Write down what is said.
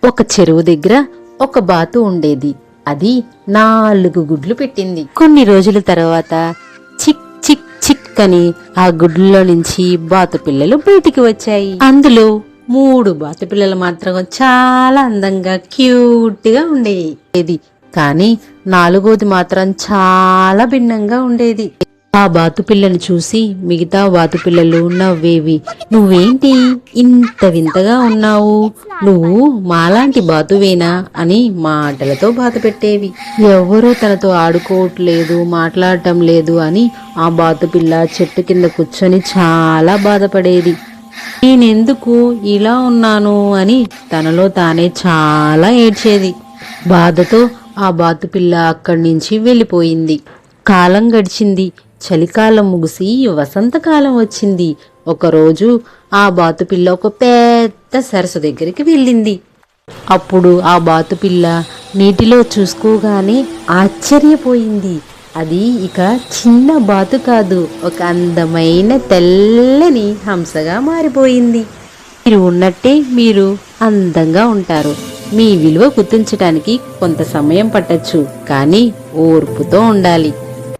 ఒక చెరువు దగ్గర ఒక బాతు ఉండేది. అది 4 గుడ్లు పెట్టింది. కొన్ని రోజుల తర్వాత చిక్ చిక్ చిక్ అని ఆ గుడ్లలో నుంచి బాతు పిల్లలు బయటికి వచ్చాయి. అందులో 3 బాతు పిల్లలు మాత్రం చాలా అందంగా క్యూట్ గా ఉండేది. కానీ 4వది మాత్రం చాలా భిన్నంగా ఉండేది. ఆ బాతుపిల్లను చూసి మిగతా బాతుపిల్లలు నవ్వేవి. నువ్వేంటి ఇంత వింతగా ఉన్నావు? నువ్వు మాలాంటి బాతువేనా అని మాటలతో బాధ పెట్టేవి. ఎవ్వరూ తనతో ఆడుకోవట్లేదు, మాట్లాడటం లేదు అని ఆ బాతుపిల్ల చెట్టు కింద కూర్చొని చాలా బాధపడేది. నేనెందుకు ఇలా ఉన్నాను అని తనలో తానే చాలా ఏడ్చేది. బాధతో ఆ బాతుపిల్ల అక్కడి నుంచి వెళ్ళిపోయింది. కాలం గడిచింది. చలికాలం ముగిసి వసంతకాలం వచ్చింది. ఒకరోజు ఆ బాతుపిల్ల ఒక పెద్ద సరస్సు దగ్గరికి వెళ్ళింది. అప్పుడు ఆ బాతుపిల్ల నీటిలో చూసుకోగానే ఆశ్చర్యపోయింది. అది ఇక చిన్న బాతు కాదు, ఒక అందమైన తెల్లని హంసగా మారిపోయింది. మీరు ఉన్నట్టే మీరు అందంగా ఉంటారు. మీ విలువ గుర్తించడానికి కొంత సమయం పట్టొచ్చు, కానీ ఓర్పుతో ఉండాలి.